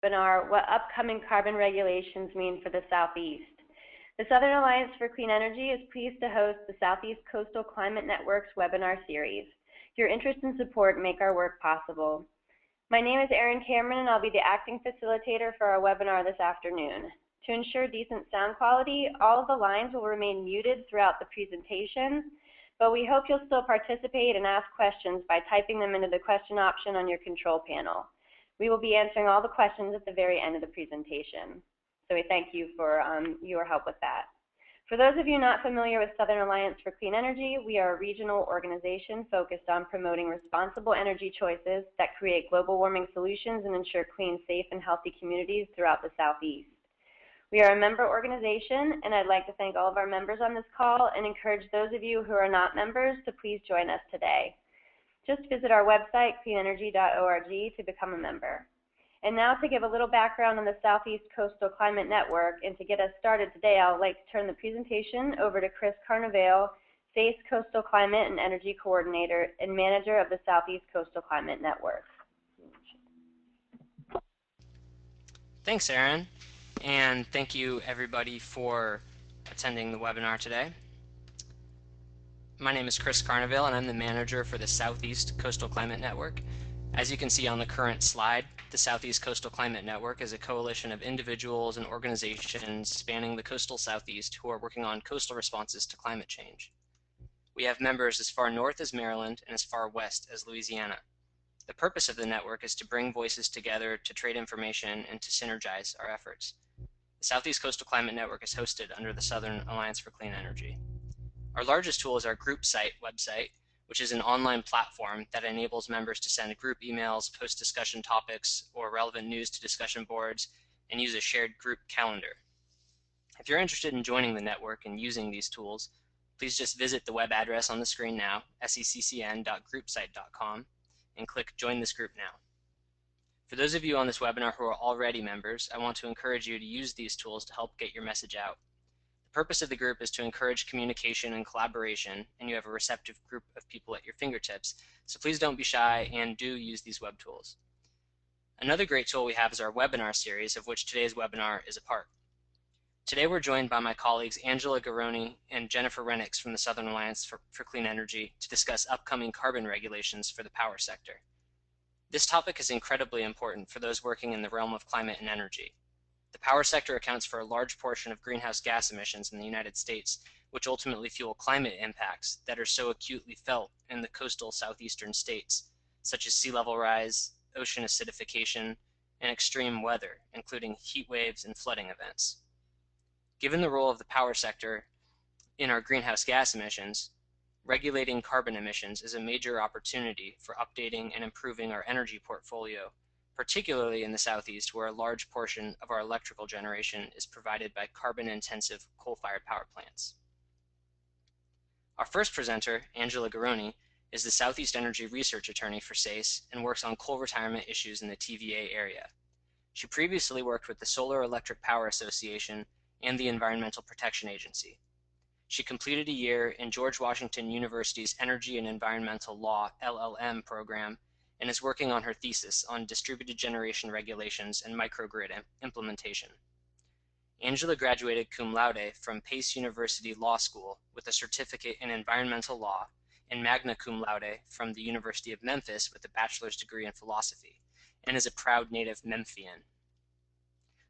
webinar, What Upcoming Carbon Regulations Mean for the Southeast. The Southern Alliance for Clean Energy is pleased to host the Southeast Coastal Climate Network's webinar series. Your interest and support make our work possible. My name is Erin Cameron, and I'll be the acting facilitator for our webinar this afternoon. To ensure decent sound quality, all of the lines will remain muted throughout the presentation, but we hope you'll still participate and ask questions by typing them into the question option on your control panel. We will be answering all the questions at the very end of the presentation. So we thank you for your help with that. For those of you not familiar with Southern Alliance for Clean Energy, we are a regional organization focused on promoting responsible energy choices that create global warming solutions and ensure clean, safe, and healthy communities throughout the Southeast. We are a member organization, and I'd like to thank all of our members on this call and encourage those of you who are not members to please join us today. Just visit our website, cleanenergy.org, to become a member. And now to give a little background on the Southeast Coastal Climate Network, and to get us started today, I'd like to turn the presentation over to Chris Carnevale, SACE Coastal Climate and Energy Coordinator and Manager of the Southeast Coastal Climate Network. Thanks, Erin, and thank you everybody for attending the webinar today. My name is Chris Carnevale, and I'm the manager for the Southeast Coastal Climate Network. As you can see on the current slide, the Southeast Coastal Climate Network is a coalition of individuals and organizations spanning the coastal Southeast who are working on coastal responses to climate change. We have members as far north as Maryland and as far west as Louisiana. The purpose of the network is to bring voices together to trade information and to synergize our efforts. The Southeast Coastal Climate Network is hosted under the Southern Alliance for Clean Energy. Our largest tool is our group site website, which is an online platform that enables members to send group emails, post discussion topics, or relevant news to discussion boards, and use a shared group calendar. If you're interested in joining the network and using these tools, please just visit the web address on the screen now, seccn.groupsite.com, and click Join this group now. For those of you on this webinar who are already members, I want to encourage you to use these tools to help get your message out. The purpose of the group is to encourage communication and collaboration, and you have a receptive group of people at your fingertips, so please don't be shy and do use these web tools. Another great tool we have is our webinar series, of which today's webinar is a part. Today we're joined by my colleagues Angela Garoni and Jennifer Renix from the Southern Alliance for Clean Energy to discuss upcoming carbon regulations for the power sector. This topic is incredibly important for those working in the realm of climate and energy. The power sector accounts for a large portion of greenhouse gas emissions in the United States, which ultimately fuel climate impacts that are so acutely felt in the coastal southeastern states, such as sea level rise, ocean acidification, and extreme weather, including heat waves and flooding events. Given the role of the power sector in our greenhouse gas emissions, regulating carbon emissions is a major opportunity for updating and improving our energy portfolio, particularly in the Southeast, where a large portion of our electrical generation is provided by carbon-intensive coal-fired power plants. Our first presenter, Angela Garoni, is the Southeast Energy Research Attorney for SACE and works on coal retirement issues in the TVA area. She previously worked with the Solar Electric Power Association and the Environmental Protection Agency. She completed a year in George Washington University's Energy and Environmental Law LLM program and is working on her thesis on distributed generation regulations and microgrid implementation. Angela graduated cum laude from Pace University Law School with a certificate in environmental law and magna cum laude from the University of Memphis with a bachelor's degree in philosophy, and is a proud native Memphian.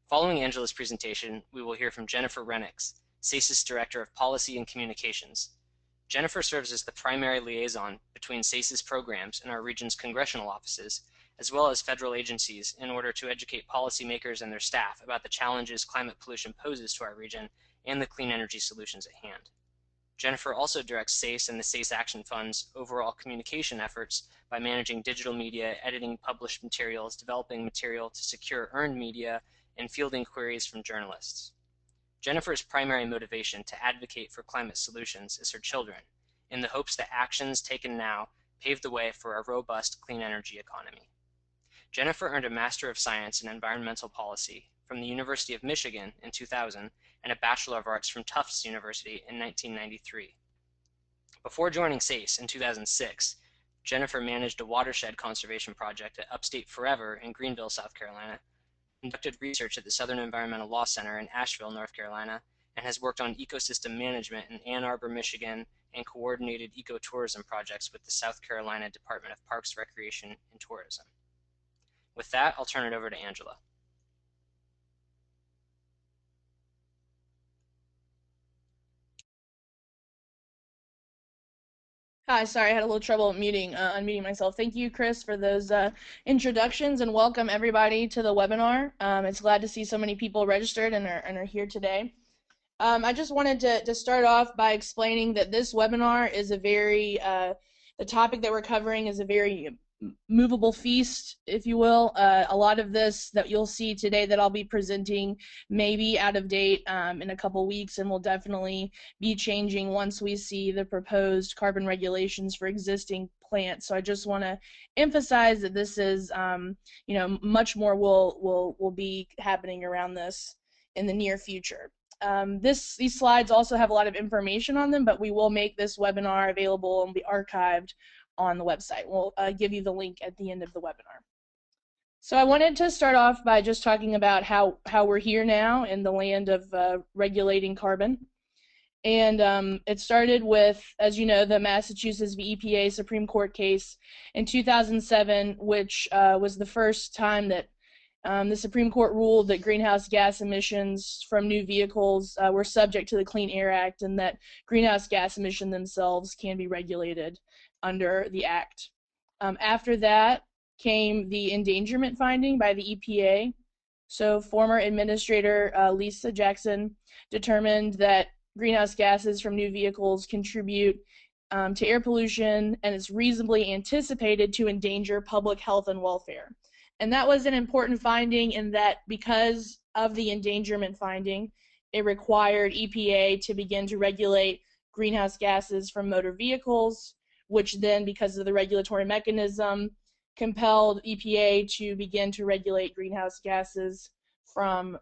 Following Angela's presentation, we will hear from Jennifer Renix, SACE's Director of Policy and Communications. Jennifer serves as the primary liaison between SACE's programs and our region's congressional offices, as well as federal agencies, in order to educate policymakers and their staff about the challenges climate pollution poses to our region and the clean energy solutions at hand. Jennifer also directs SACE and the SACE Action Fund's overall communication efforts by managing digital media, editing published materials, developing material to secure earned media, and fielding queries from journalists. Jennifer's primary motivation to advocate for climate solutions is her children, in the hopes that actions taken now pave the way for a robust clean energy economy. Jennifer earned a Master of Science in Environmental Policy from the University of Michigan in 2000 and a Bachelor of Arts from Tufts University in 1993. Before joining SACE in 2006, Jennifer managed a watershed conservation project at Upstate Forever in Greenville, South Carolina, conducted research at the Southern Environmental Law Center in Asheville, North Carolina, and has worked on ecosystem management in Ann Arbor, Michigan, and coordinated ecotourism projects with the South Carolina Department of Parks, Recreation, and Tourism. With that, I'll turn it over to Angela. Hi, sorry, I had a little trouble unmuting myself. Thank you, Chris, for those introductions, and welcome everybody to the webinar. It's glad to see so many people registered and are here today. I just wanted to start off by explaining that this webinar is the topic that we're covering is a very movable feast, if you will. A lot of this that you'll see today that I'll be presenting may be out of date in a couple weeks, and will definitely be changing once we see the proposed carbon regulations for existing plants. So I just want to emphasize that this is, much more will be happening around this in the near future. These slides also have a lot of information on them, but we will make this webinar available and be archived on the website. We'll give you the link at the end of the webinar. So I wanted to start off by just talking about how we're here now in the land of regulating carbon. And it started with, as you know, the Massachusetts v. EPA Supreme Court case in 2007, which was the first time that the Supreme Court ruled that greenhouse gas emissions from new vehicles were subject to the Clean Air Act, and that greenhouse gas emissions themselves can be regulated under the Act. After that came the endangerment finding by the EPA. So former Administrator Lisa Jackson determined that greenhouse gases from new vehicles contribute to air pollution, and it's reasonably anticipated to endanger public health and welfare. And that was an important finding in that because of the endangerment finding, it required EPA to begin to regulate greenhouse gases from motor vehicles, which then, because of the regulatory mechanism, compelled EPA to begin to regulate greenhouse gases from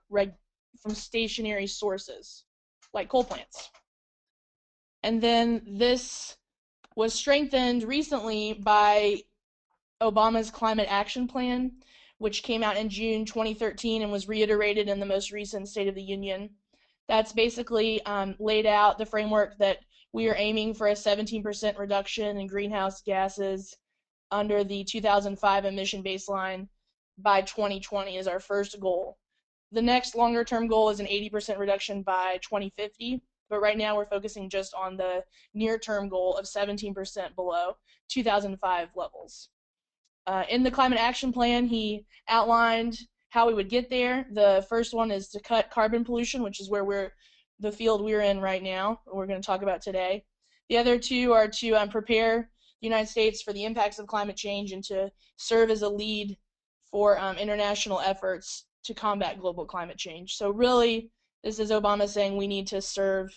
stationary sources, like coal plants. And then this was strengthened recently by Obama's Climate Action Plan, which came out in June 2013 and was reiterated in the most recent State of the Union. That's basically laid out the framework that we are aiming for a 17% reduction in greenhouse gases under the 2005 emission baseline by 2020 is our first goal. The next longer term goal is an 80% reduction by 2050, but right now we're focusing just on the near term goal of 17% below 2005 levels. In the Climate Action Plan, he outlined how we would get there. The first one is to cut carbon pollution, which is where the field we're in right now, we're going to talk about today. The other two are to prepare the United States for the impacts of climate change and to serve as a lead for international efforts to combat global climate change. So really, this is Obama saying we need to serve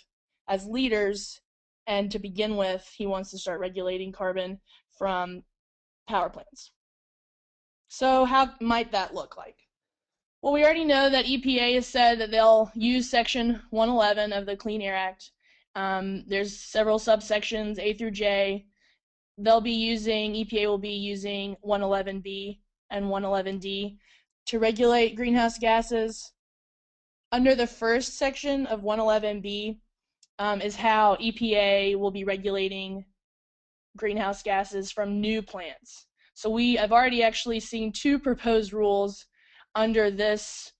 as leaders, and to begin with, he wants to start regulating carbon from power plants. So how might that look like? Well, we already know that EPA has said that they'll use Section 111 of the Clean Air Act. There's several subsections, A through J. EPA will be using 111B and 111D to regulate greenhouse gases. Under the first section of 111B is how EPA will be regulating greenhouse gases from new plants. So I've already actually seen two proposed rules under this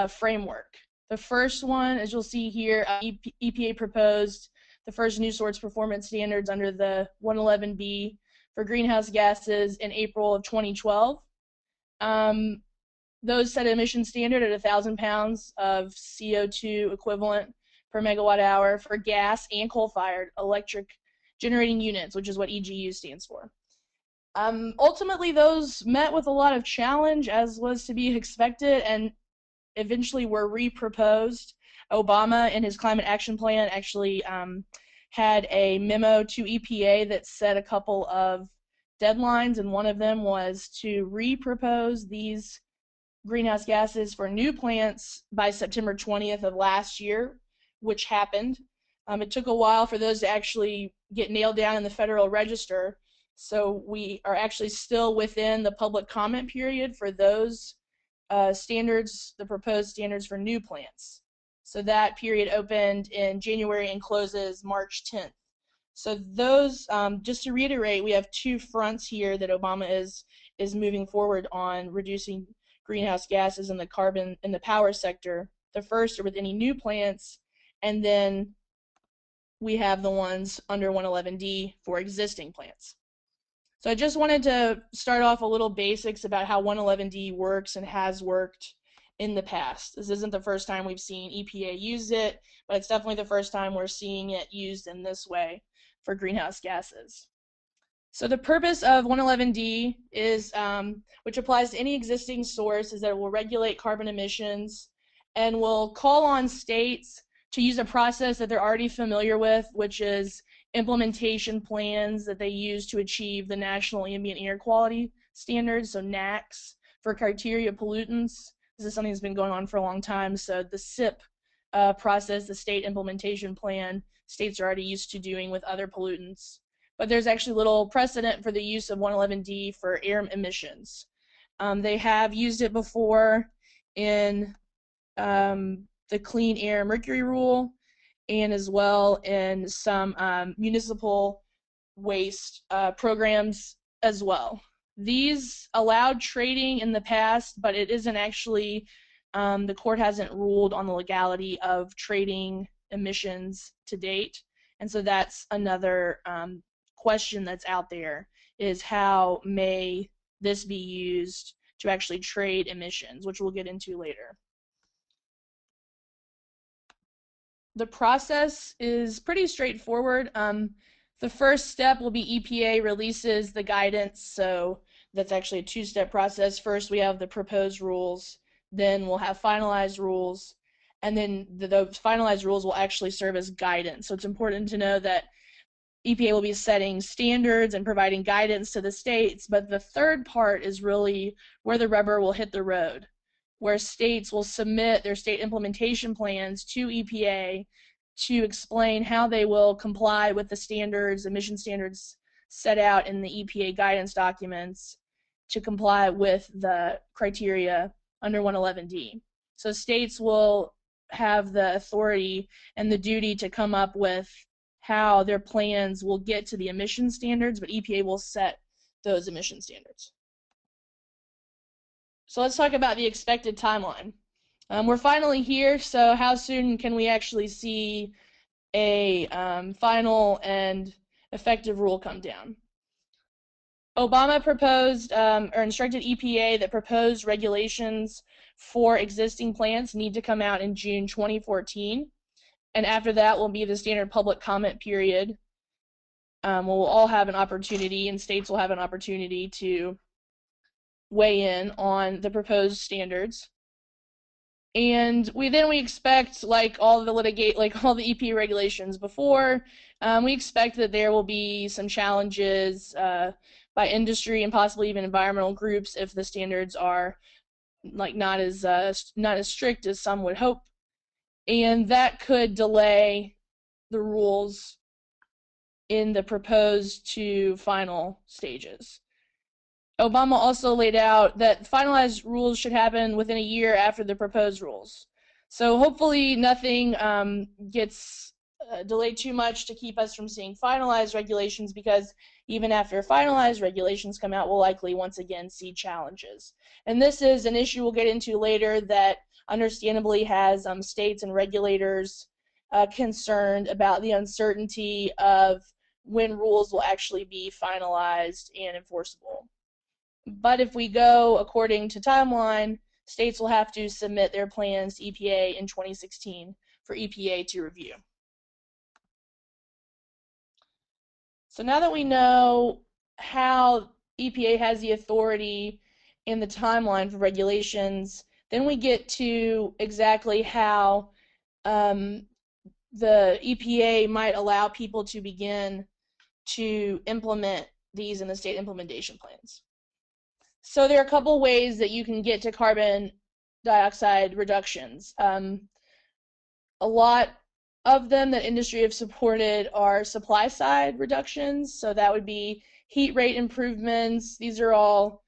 framework. The first one, as you'll see here, EPA proposed the first new source performance standards under the 111B for greenhouse gases in April of 2012. Those set an emission standard at 1,000 pounds of CO2 equivalent per megawatt hour for gas and coal-fired electric generating units, which is what EGU stands for. Ultimately, those met with a lot of challenge, as was to be expected, and eventually were re-proposed. Obama, in his Climate Action Plan, actually had a memo to EPA that set a couple of deadlines, and one of them was to re-propose these greenhouse gases for new plants by September 20th of last year, which happened. It took a while for those to actually get nailed down in the Federal Register, so we are actually still within the public comment period for those standards, the proposed standards for new plants. So that period opened in January and closes March 10th. So those, just to reiterate, we have two fronts here that Obama is moving forward on reducing greenhouse gases and the carbon in the power sector. The first are with any new plants, and then we have the ones under 111D for existing plants. So I just wanted to start off a little basics about how 111D works and has worked in the past. This isn't the first time we've seen EPA use it, but it's definitely the first time we're seeing it used in this way for greenhouse gases. So the purpose of 111D is, which applies to any existing source, is that it will regulate carbon emissions and will call on states to use a process that they're already familiar with, which is implementation plans that they use to achieve the National Ambient Air Quality Standards, so NAAQS, for criteria pollutants. This is something that's been going on for a long time. So the SIP process, the State Implementation Plan, states are already used to doing with other pollutants. But there's actually little precedent for the use of 111D for air emissions. They have used it before in the Clean Air Mercury Rule, and as well in some municipal waste programs as well. These allowed trading in the past, but it isn't actually, the court hasn't ruled on the legality of trading emissions to date. And so that's another question that's out there, is how may this be used to actually trade emissions, which we'll get into later. The process is pretty straightforward. The first step will be EPA releases the guidance, so that's actually a two-step process. First, we have the proposed rules, then we'll have finalized rules, and then those finalized rules will actually serve as guidance. So it's important to know that EPA will be setting standards and providing guidance to the states, but the third part is really where the rubber will hit the road, where states will submit their state implementation plans to EPA to explain how they will comply with the standards, emission standards set out in the EPA guidance documents to comply with the criteria under 111D. So states will have the authority and the duty to come up with how their plans will get to the emission standards, but EPA will set those emission standards. So let's talk about the expected timeline. We're finally here, so how soon can we actually see a final and effective rule come down? Obama proposed or instructed EPA that proposed regulations for existing plants need to come out in June 2014, and after that will be the standard public comment period. We'll all have an opportunity, and states will have an opportunity to weigh in on the proposed standards. And we expect, like all the EPA regulations before, we expect that there will be some challenges by industry and possibly even environmental groups if the standards are not as strict as some would hope, and that could delay the rules in the proposed to final stages. Obama also laid out that finalized rules should happen within a year after the proposed rules. So hopefully nothing gets delayed too much to keep us from seeing finalized regulations, because even after finalized regulations come out, we'll likely once again see challenges. And this is an issue we'll get into later that understandably has states and regulators concerned about the uncertainty of when rules will actually be finalized and enforceable. But if we go according to timeline, states will have to submit their plans to EPA in 2016 for EPA to review. So now that we know how EPA has the authority and the timeline for regulations, then we get to exactly how the EPA might allow people to begin to implement these in the state implementation plans. So there are a couple ways that you can get to carbon dioxide reductions. A lot of them that industry have supported are supply side reductions, so that would be heat rate improvements. These are all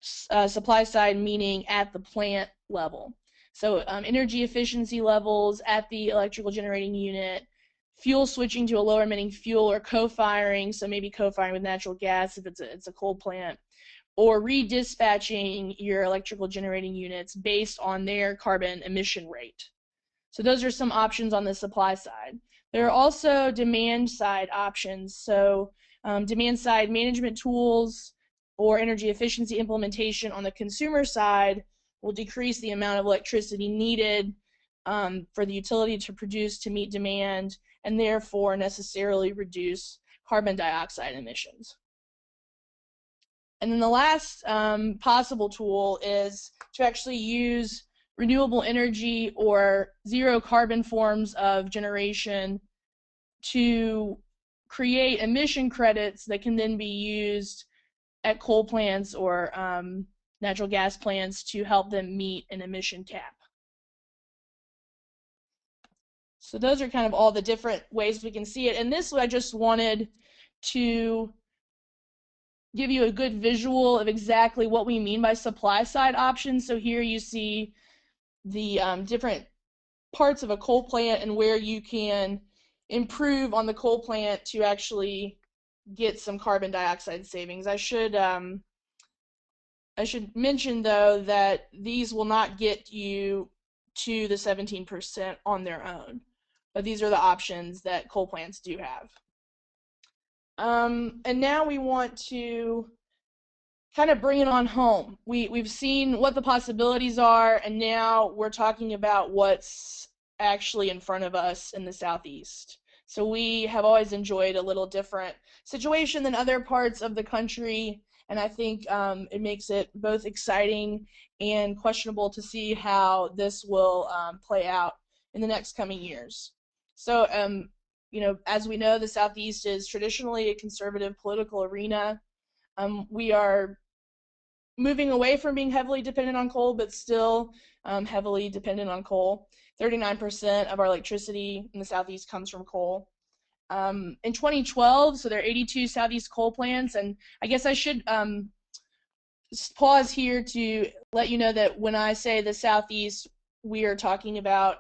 supply side meaning at the plant level. So energy efficiency levels at the electrical generating unit, fuel switching to a lower emitting fuel or co-firing, so maybe co-firing with natural gas if it's a coal plant, or redispatching your electrical generating units based on their carbon emission rate. So those are some options on the supply side. There are also demand side options, so demand side management tools or energy efficiency implementation on the consumer side will decrease the amount of electricity needed for the utility to produce to meet demand, and therefore necessarily reduce carbon dioxide emissions. And then the last possible tool is to actually use renewable energy or zero carbon forms of generation to create emission credits that can then be used at coal plants or natural gas plants to help them meet an emission cap. So those are kind of all the different ways we can see it. And this I just wanted to give you a good visual of exactly what we mean by supply side options. So here you see the different parts of a coal plant and where you can improve on the coal plant to actually get some carbon dioxide savings. I should mention though that these will not get you to the 17% on their own, but these are the options that coal plants do have. And now we want to kind of bring it on home. We've seen what the possibilities are, and now we're talking about what's actually in front of us in the Southeast. So we have always enjoyed a little different situation than other parts of the country, and I think it makes it both exciting and questionable to see how this will play out in the next coming years. So, you know, as we know, the Southeast is traditionally a conservative political arena. We are moving away from being heavily dependent on coal, but still heavily dependent on coal. 39% of our electricity in the Southeast comes from coal. In 2012, so there are 82 Southeast coal plants, and I guess I should pause here to let you know that when I say the Southeast, we are talking about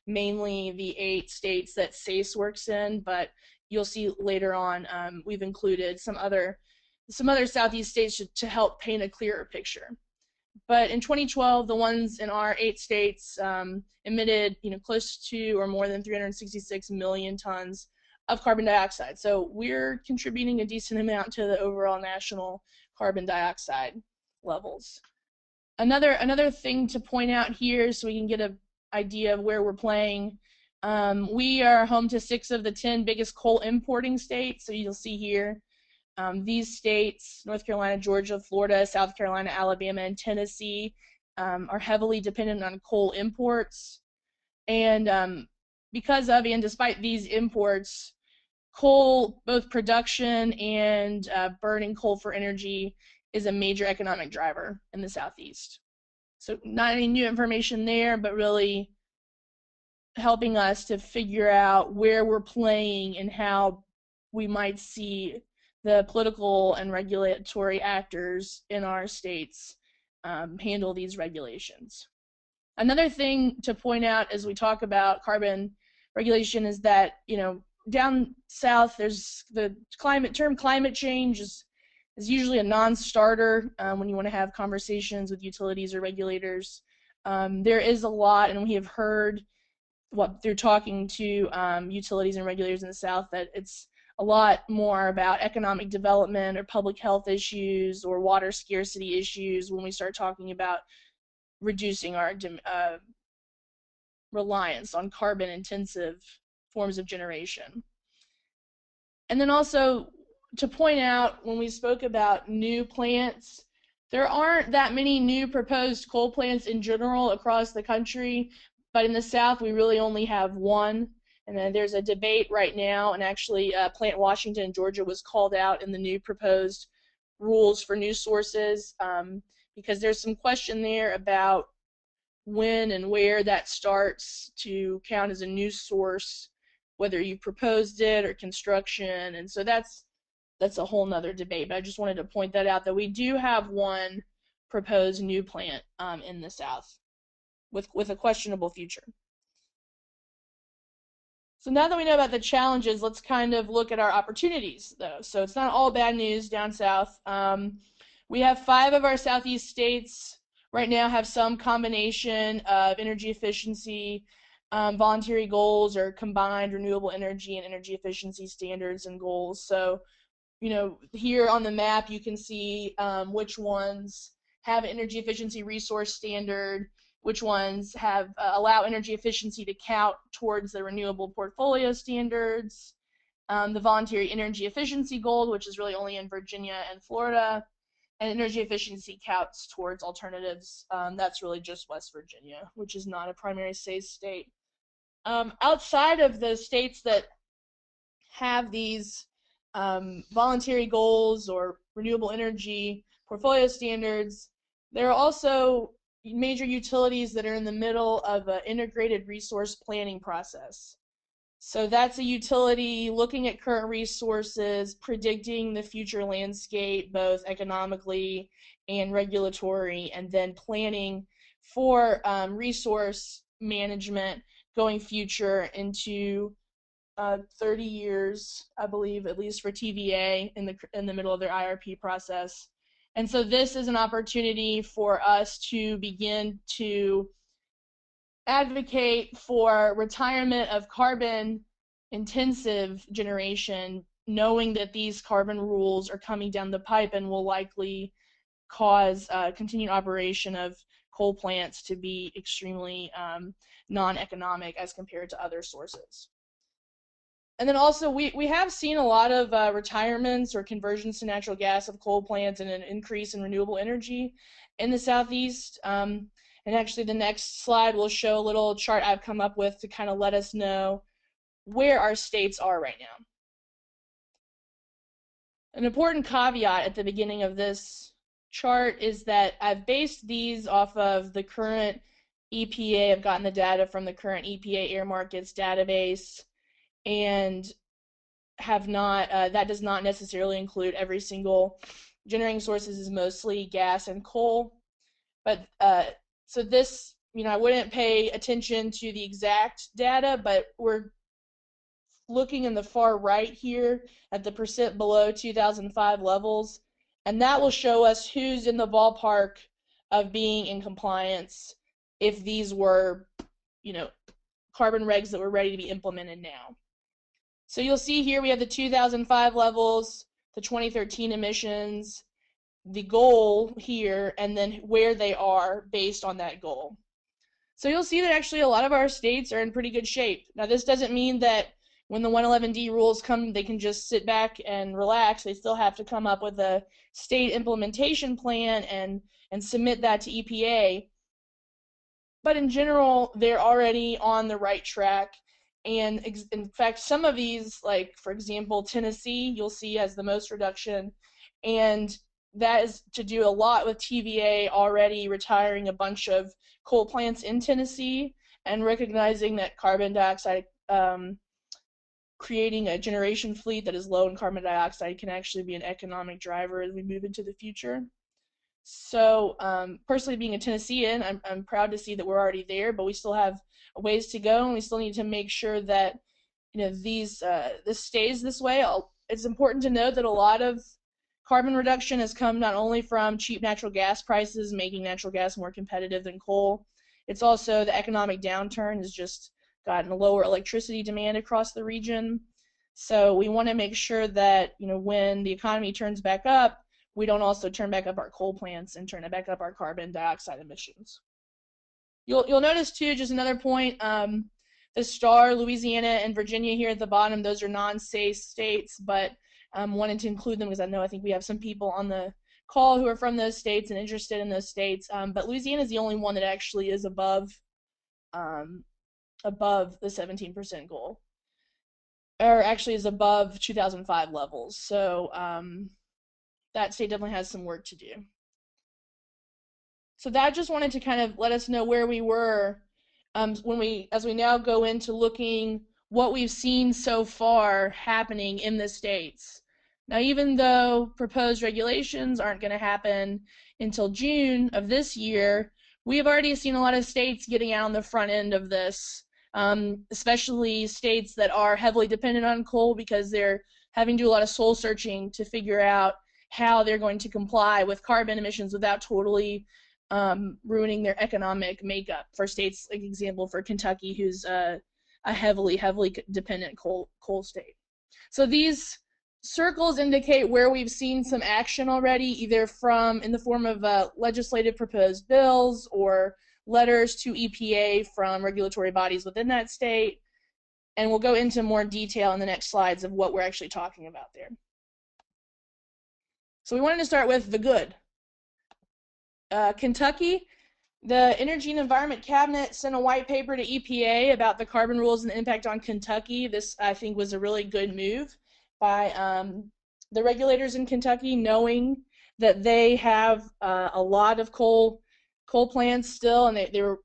mainly the 8 states that SACE works in, but you'll see later on we've included some other Southeast states to help paint a clearer picture. But in 2012, the ones in our 8 states emitted, you know, close to or more than 366 million tons of carbon dioxide. So we're contributing a decent amount to the overall national carbon dioxide levels. Another thing to point out here, so we can get an idea of where we're playing. We are home to 6 of the 10 biggest coal importing states. So you'll see here. These states, North Carolina, Georgia, Florida, South Carolina, Alabama, and Tennessee, are heavily dependent on coal imports. And because of and despite these imports, coal, both production and burning coal for energy, is a major economic driver in the Southeast. So not any new information there, but really helping us to figure out where we're playing and how we might see the political and regulatory actors in our states handle these regulations. Another thing to point out as we talk about carbon regulation is that, you know, down south, there's the term climate change is usually a non-starter when you want to have conversations with utilities or regulators. There is a lot, and we have heard through talking to utilities and regulators in the South, that it's a lot more about economic development or public health issues or water scarcity issues when we start talking about reducing our reliance on carbon-intensive forms of generation. And then also to point out, when we spoke about new plants, there aren't that many new proposed coal plants in general across the country, but in the South we really only have one. And then there's a debate right now, and actually Plant Washington, Georgia, was called out in the new proposed rules for new sources because there's some question there about when and where that starts to count as a new source, whether you proposed it or construction. And so that's a whole nother debate, but I just wanted to point that out, that we do have one proposed new plant in the South with a questionable future. So now that we know about the challenges, let's kind of look at our opportunities, though. So it's not all bad news down south. We have 5 of our Southeast states right now have some combination of energy efficiency, voluntary goals, or combined renewable energy and energy efficiency standards and goals. So, you know, here on the map, you can see which ones have an energy efficiency resource standard, which ones have allow energy efficiency to count towards the renewable portfolio standards, the voluntary energy efficiency goal, which is really only in Virginia and Florida, and energy efficiency counts towards alternatives. That's really just West Virginia, which is not a primary state. Outside of the states that have these voluntary goals or renewable energy portfolio standards, there are also major utilities that are in the middle of an integrated resource planning process. So that's a utility looking at current resources, predicting the future landscape, both economically and regulatory, and then planning for resource management going future into 30 years, I believe, at least for TVA in the middle of their IRP process. And so this is an opportunity for us to begin to advocate for retirement of carbon-intensive generation, knowing that these carbon rules are coming down the pipe and will likely cause continued operation of coal plants to be extremely non-economic as compared to other sources. And then also, we have seen a lot of retirements or conversions to natural gas of coal plants and an increase in renewable energy in the Southeast. And actually, the next slide will show a little chart I've come up with to kind of let us know where our states are right now. An important caveat at the beginning of this chart is that I've based these off of the current EPA. I've gotten the data from the current EPA air markets database, and have not, that does not necessarily include every single generating sources, is mostly gas and coal. But so this, you know, I wouldn't pay attention to the exact data, but we're looking in the far right here at the percent below 2005 levels, and that will show us who's in the ballpark of being in compliance if these were, you know, carbon regs that were ready to be implemented now. So you'll see here we have the 2005 levels, the 2013 emissions, the goal here, and then where they are based on that goal. So you'll see that actually a lot of our states are in pretty good shape. Now this doesn't mean that when the 111D rules come, they can just sit back and relax. They still have to come up with a state implementation plan and submit that to EPA. But in general, they're already on the right track. And in fact, some of these, like for example, Tennessee, you'll see has the most reduction, and that is to do a lot with TVA already retiring a bunch of coal plants in Tennessee and recognizing that carbon dioxide, creating a generation fleet that is low in carbon dioxide can actually be an economic driver as we move into the future. So personally, being a Tennessean, I'm proud to see that we're already there, but we still have a ways to go, and we still need to make sure that, you know, this stays this way. It's important to note that a lot of carbon reduction has come not only from cheap natural gas prices, making natural gas more competitive than coal. It's also the economic downturn has just gotten a lower electricity demand across the region. So we want to make sure that, you know, when the economy turns back up, we don't also turn back up our coal plants and turn back up our carbon dioxide emissions. You'll notice too, just another point, the star, Louisiana and Virginia here at the bottom, those are non-SACE states, but wanted to include them because I think we have some people on the call who are from those states and interested in those states. But Louisiana is the only one that actually is above the 17% goal, or actually is above 2005 levels. So that state definitely has some work to do. So that just wanted to kind of let us know where we were as we now go into looking what we've seen so far happening in the states. Now, even though proposed regulations aren't going to happen until June of this year, we have already seen a lot of states getting out on the front end of this, especially states that are heavily dependent on coal because they're having to do a lot of soul searching to figure out how they're going to comply with carbon emissions without totally ruining their economic makeup. For states, like example, for Kentucky, who's a heavily dependent coal state. So these circles indicate where we've seen some action already, either in the form of legislative proposed bills or letters to EPA from regulatory bodies within that state. And we'll go into more detail in the next slides of what we're actually talking about there. So we wanted to start with the good. Kentucky, the Energy and Environment Cabinet sent a white paper to EPA about the carbon rules and the impact on Kentucky. This, I think, was a really good move by the regulators in Kentucky, knowing that they have a lot of coal plants still, and they were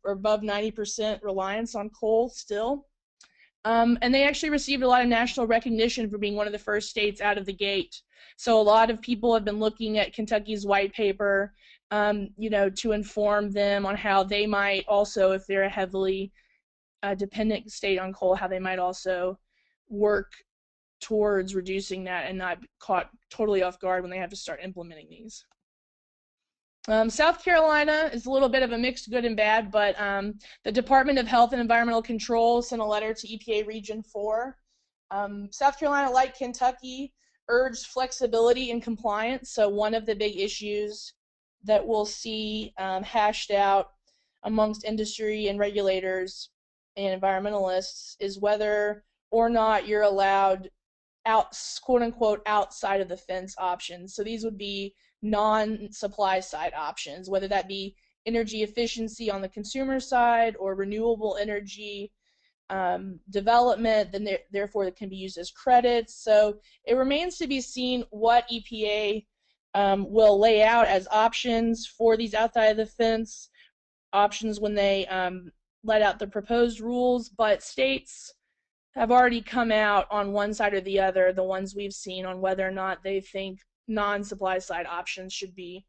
above 90% reliance on coal still. And they actually received a lot of national recognition for being one of the first states out of the gate. So a lot of people have been looking at Kentucky's white paper, to inform them on how they might also, if they're a heavily dependent state on coal, how they might also work towards reducing that and not caught totally off guard when they have to start implementing these. South Carolina is a little bit of a mixed good and bad, but the Department of Health and Environmental Control sent a letter to EPA Region 4. South Carolina, like Kentucky, urged flexibility in compliance. So one of the big issues that we'll see hashed out amongst industry and regulators and environmentalists is whether or not you're allowed quote unquote outside of the fence options. So these would be non-supply side options, whether that be energy efficiency on the consumer side or renewable energy development, then therefore it can be used as credits. So it remains to be seen what EPA will lay out as options for these outside of the fence options when they let out the proposed rules, but states have already come out on one side or the other, the ones we've seen, on whether or not they think non-supply side options should be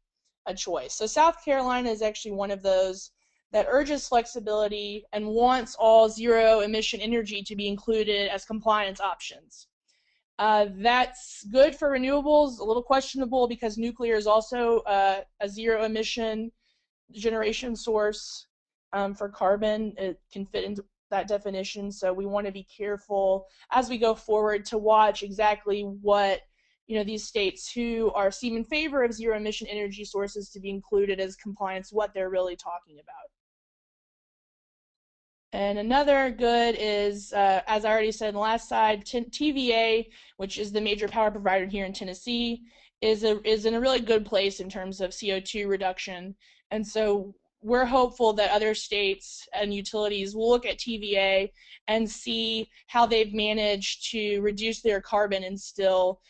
a choice. So South Carolina is actually one of those that urges flexibility and wants all zero emission energy to be included as compliance options. That's good for renewables, a little questionable because nuclear is also a zero emission generation source for carbon. It can fit into that definition, so we want to be careful as we go forward to watch exactly what these states who seem in favor of zero emission energy sources to be included as compliance, what they're really talking about. And another good is, as I already said in the last slide, TVA, which is the major power provider here in Tennessee, is in a really good place in terms of CO2 reduction. And so we're hopeful that other states and utilities will look at TVA and see how they've managed to reduce their carbon and still,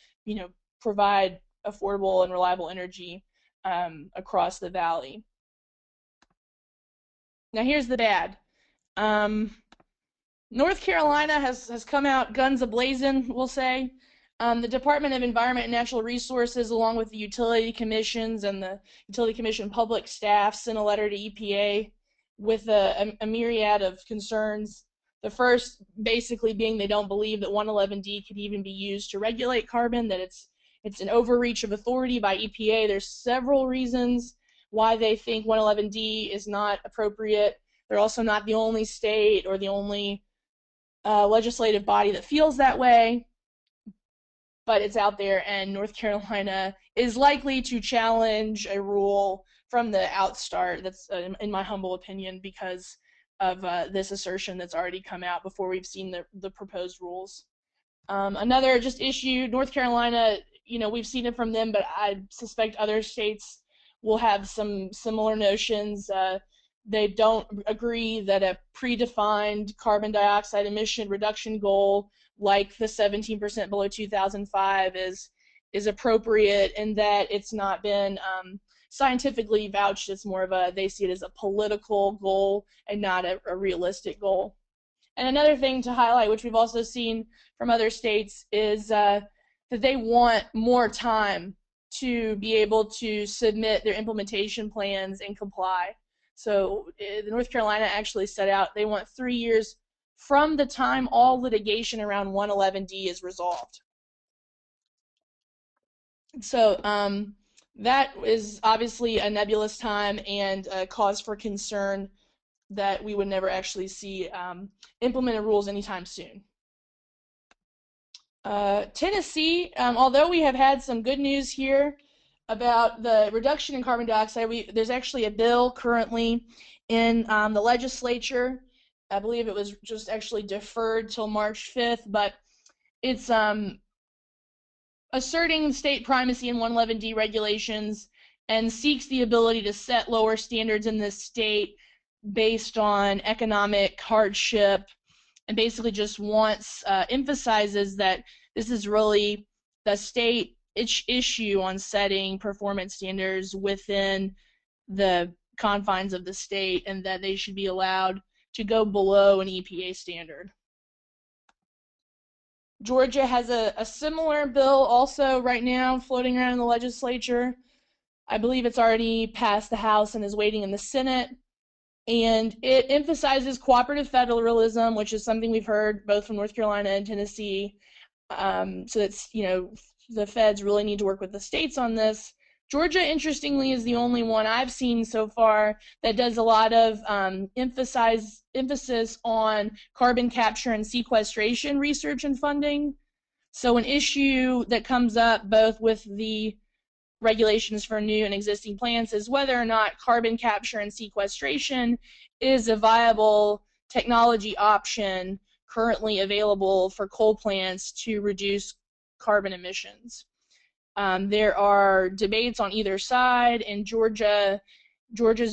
provide affordable and reliable energy across the valley. Now here's the bad. North Carolina has come out guns a-blazing, we'll say. The Department of Environment and Natural Resources, along with the utility commissions and the utility commission public staff, sent a letter to EPA with a myriad of concerns. The first basically being they don't believe that 111D could even be used to regulate carbon, that it's an overreach of authority by EPA. There's several reasons why they think 111D is not appropriate. They're also not the only state or the only legislative body that feels that way, but it's out there, and North Carolina is likely to challenge a rule from the outstart. That's, in my humble opinion, because of this assertion that's already come out before we've seen the proposed rules. Another just issue, North Carolina, we've seen it from them, but I suspect other states will have some similar notions. They don't agree that a predefined carbon dioxide emission reduction goal like the 17% below 2005 is appropriate, and that it's not been scientifically vouched. It's more of they see it as a political goal and not a realistic goal. And another thing to highlight, which we've also seen from other states, is that that they want more time to be able to submit their implementation plans and comply. So North Carolina actually set out they want 3 years from the time all litigation around 111D is resolved. So that is obviously a nebulous time and a cause for concern that we would never actually see implemented rules anytime soon. Tennessee, although we have had some good news here about the reduction in carbon dioxide, there's actually a bill currently in the legislature. I believe it was just actually deferred till March 5th, but it's asserting state primacy in 111D regulations and seeks the ability to set lower standards in this state based on economic hardship, and basically just emphasizes that this is really the state issue on setting performance standards within the confines of the state, and that they should be allowed to go below an EPA standard. Georgia has a similar bill also right now floating around in the legislature. I believe it's already passed the House and is waiting in the Senate. And it emphasizes cooperative federalism, which is something we've heard both from North Carolina and Tennessee. So that's, the feds really need to work with the states on this. Georgia, interestingly, is the only one I've seen so far that does a lot of emphasis on carbon capture and sequestration research and funding. So an issue that comes up both with the regulations for new and existing plants is whether or not carbon capture and sequestration is a viable technology option currently available for coal plants to reduce carbon emissions. There are debates on either side, and Georgia's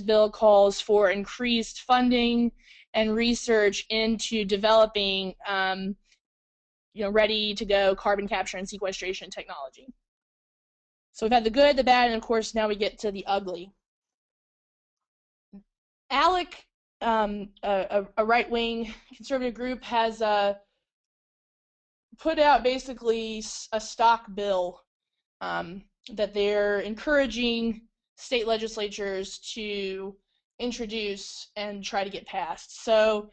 bill calls for increased funding and research into developing ready-to-go carbon capture and sequestration technology. So we've had the good, the bad, and of course now we get to the ugly. ALEC, a right-wing conservative group, has put out basically a stock bill that they're encouraging state legislatures to introduce and try to get passed. So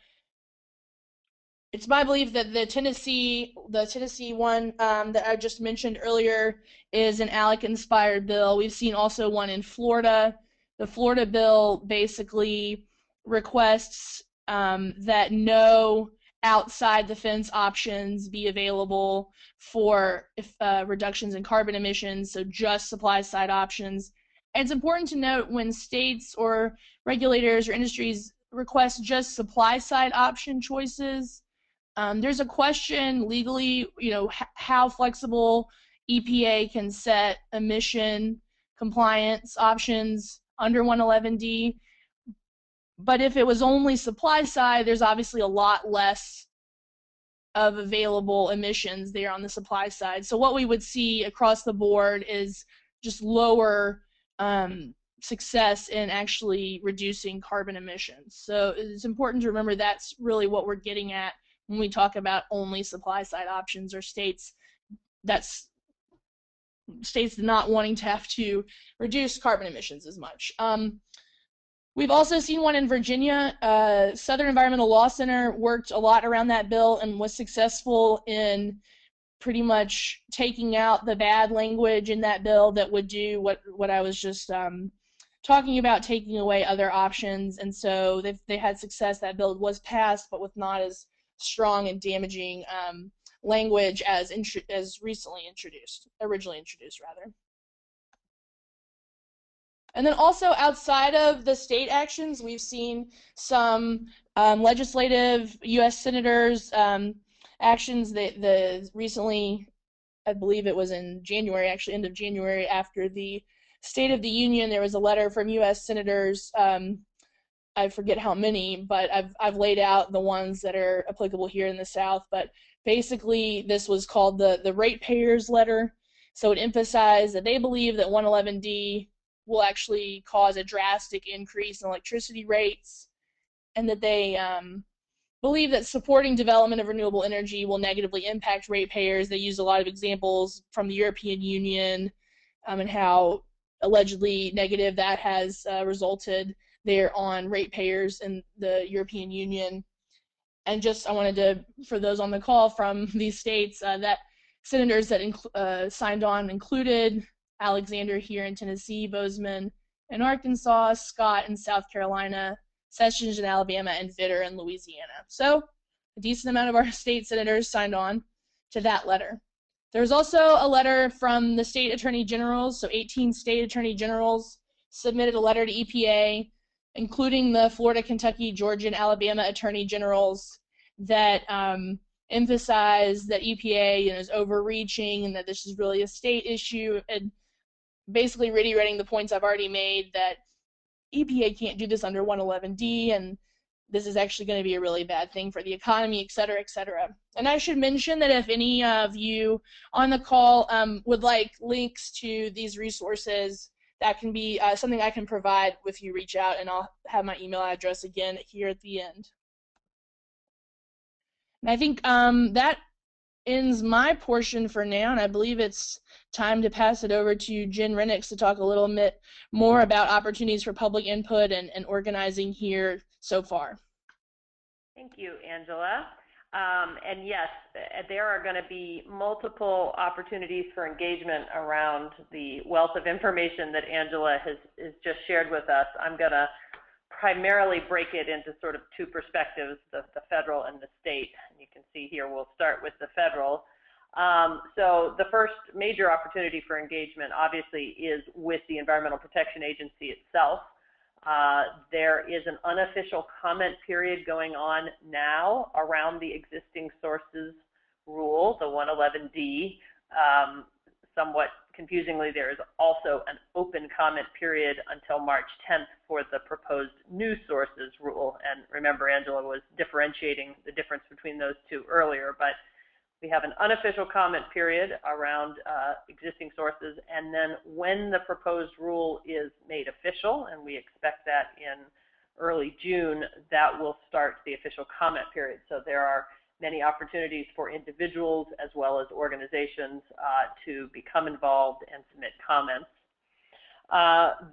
it's my belief that the Tennessee one that I just mentioned earlier is an ALEC-inspired bill. We've seen also one in Florida. The Florida bill basically requests that no outside the fence options be available for reductions in carbon emissions, so just supply side options. And it's important to note when states or regulators or industries request just supply side option choices, there's a question legally, how flexible EPA can set emission compliance options under 111D. But if it was only supply side, there's obviously a lot less of available emissions there on the supply side. So what we would see across the board is just lower success in actually reducing carbon emissions. So it's important to remember that's really what we're getting at when we talk about only supply side options, or states not wanting to have to reduce carbon emissions as much. We've also seen one in Virginia. Southern Environmental Law Center worked a lot around that bill and was successful in pretty much taking out the bad language in that bill that would do what I was just talking about, taking away other options. And so they had success. That bill was passed, but with not as strong and damaging language as originally introduced. And then also outside of the state actions, we've seen some legislative U.S. senators actions that recently, I believe it was in January, actually end of January, after the State of the Union, there was a letter from U.S. senators. I forget how many, but I've laid out the ones that are applicable here in the South. But basically, this was called the ratepayers letter. So it emphasized that they believe that 111D will actually cause a drastic increase in electricity rates, and that they believe that supporting development of renewable energy will negatively impact ratepayers. They use a lot of examples from the European Union and how allegedly negative that has resulted there on ratepayers in the European Union. And just I wanted to, for those on the call from these states, that senators that signed on included Alexander here in Tennessee, Bozeman in Arkansas, Scott in South Carolina, Sessions in Alabama, and Vitter in Louisiana. So a decent amount of our state senators signed on to that letter. There's also a letter from the state attorney generals, so 18 state attorney generals submitted a letter to EPA, including the Florida, Kentucky, Georgia, and Alabama attorney generals that emphasize that EPA is overreaching and that this is really a state issue, and basically reiterating the points I've already made that EPA can't do this under 111D, and this is actually going to be a really bad thing for the economy, et cetera, et cetera. And I should mention that if any of you on the call would like links to these resources, that can be something I can provide if you reach out, and I'll have my email address again here at the end. And I think that ends my portion for now, and I believe it's time to pass it over to Jen Renix to talk a little bit more about opportunities for public input and organizing here so far. Thank you, Angela. And yes, there are going to be multiple opportunities for engagement around the wealth of information that Angela has just shared with us. I'm going to primarily break it into sort of two perspectives, the federal and the state. And you can see here, we'll start with the federal. So the first major opportunity for engagement, obviously, is with the Environmental Protection Agency itself. There is an unofficial comment period going on now around the existing sources rule, the 111D. Somewhat confusingly, there is also an open comment period until March 10th for the proposed new sources rule. And remember, Angela was differentiating the difference between those two earlier, but we have an unofficial comment period around existing sources, and then when the proposed rule is made official, and we expect that in early June, that will start the official comment period. So there are many opportunities for individuals as well as organizations to become involved and submit comments.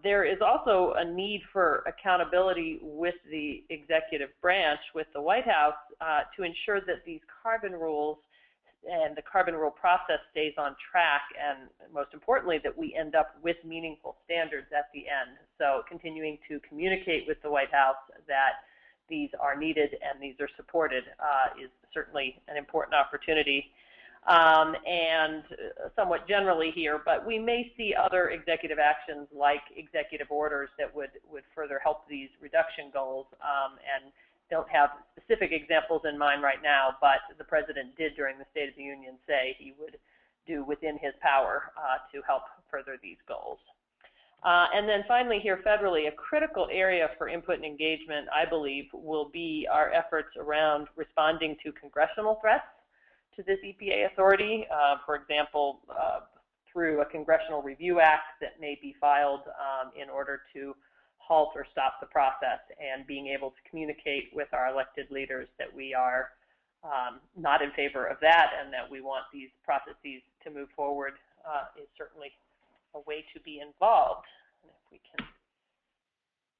There is also a need for accountability with the executive branch, with the White House, to ensure that these carbon rules and the carbon rule process stays on track, and most importantly, that we end up with meaningful standards at the end. So continuing to communicate with the White House that these are needed and these are supported is certainly an important opportunity. And somewhat generally here, but we may see other executive actions like executive orders that would further help these reduction goals, and don't have specific examples in mind right now, but the President did during the State of the Union say he would do within his power to help further these goals. And then finally here federally, a critical area for input and engagement, I believe, will be our efforts around responding to congressional threats to this EPA authority, for example, through a Congressional Review Act that may be filed in order to halt or stop the process, and being able to communicate with our elected leaders that we are not in favor of that and that we want these processes to move forward is certainly a way to be involved. And if we can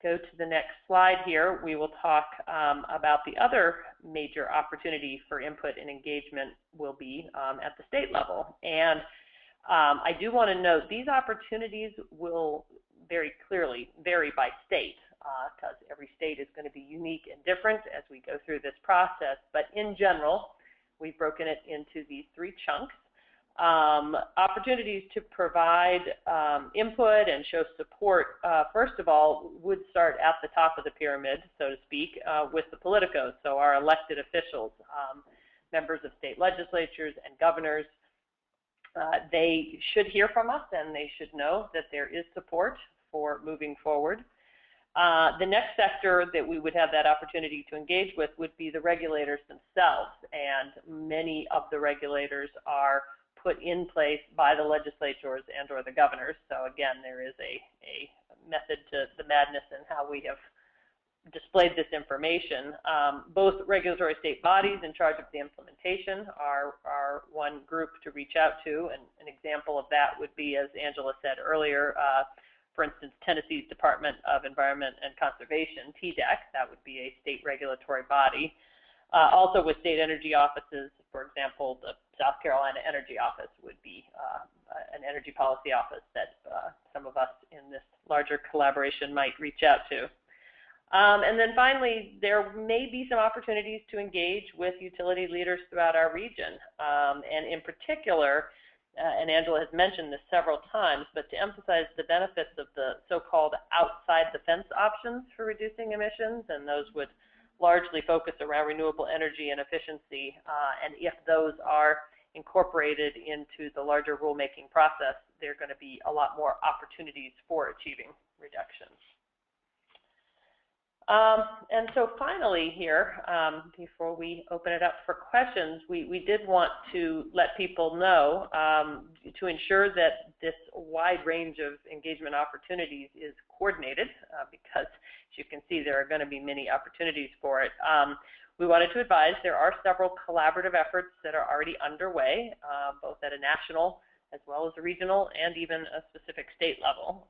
go to the next slide here, we will talk about the other major opportunity for input and engagement will be at the state level. And I do want to note these opportunities will very clearly vary by state, because every state is going to be unique and different as we go through this process. But in general, we've broken it into these three chunks. Opportunities to provide input and show support, first of all, would start at the top of the pyramid, so to speak, with the politicos, so our elected officials, members of state legislatures and governors. They should hear from us, and they should know that there is support for moving forward. The next sector that we would have that opportunity to engage with would be the regulators themselves, and many of the regulators are put in place by the legislatures and or the governors. So again, there is a method to the madness in how we have displayed this information. Both regulatory state bodies in charge of the implementation are one group to reach out to, and an example of that would be, as Angela said earlier, for instance, Tennessee's Department of Environment and Conservation, TDEC, that would be a state regulatory body. Also with state energy offices, for example, the South Carolina Energy Office would be an energy policy office that some of us in this larger collaboration might reach out to. And then finally, there may be some opportunities to engage with utility leaders throughout our region. And in particular, and Angela has mentioned this several times, but to emphasize the benefits of the so-called outside the fence options for reducing emissions, and those would largely focus around renewable energy and efficiency. And if those are incorporated into the larger rulemaking process, there are going to be a lot more opportunities for achieving reductions. And so finally here, before we open it up for questions, we did want to let people know to ensure that this wide range of engagement opportunities is coordinated, because as you can see, there are going to be many opportunities for it. We wanted to advise there are several collaborative efforts that are already underway, both at a national as well as a regional and even a specific state level.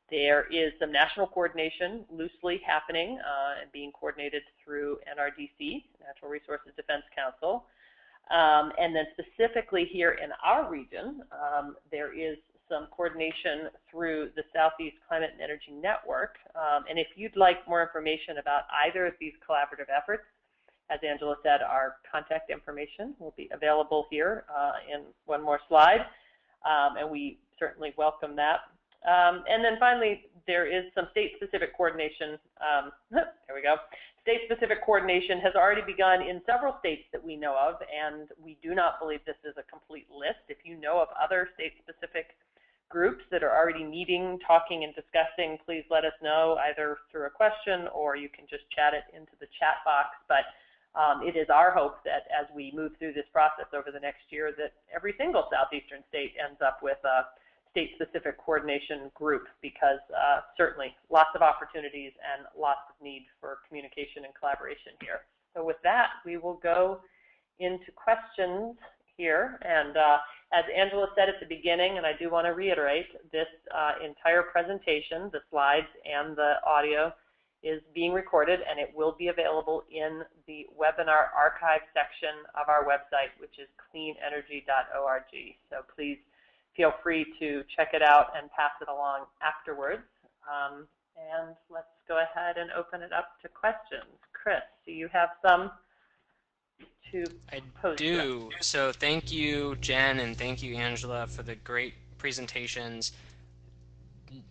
There is some national coordination loosely happening and being coordinated through NRDC, Natural Resources Defense Council. And then specifically here in our region, there is some coordination through the Southeast Climate and Energy Network. And if you'd like more information about either of these collaborative efforts, as Angela said, our contact information will be available here in one more slide. And we certainly welcome that. And then finally, there is some state-specific coordination. There we go. State-specific coordination has already begun in several states that we know of, and we do not believe this is a complete list. If you know of other state-specific groups that are already meeting, talking, and discussing, please let us know either through a question or you can just chat it into the chat box. But it is our hope that as we move through this process over the next year, that every single southeastern state ends up with a state-specific coordination group, because certainly lots of opportunities and lots of need for communication and collaboration here. So with that, we will go into questions here. And as Angela said at the beginning, and I do want to reiterate, this entire presentation, the slides and the audio, is being recorded, and it will be available in the webinar archive section of our website, which is cleanenergy.org. So please feel free to check it out and pass it along afterwards. And let's go ahead and open it up to questions. Chris, do you have some to pose? I do. So thank you, Jen, and thank you, Angela, for the great presentations.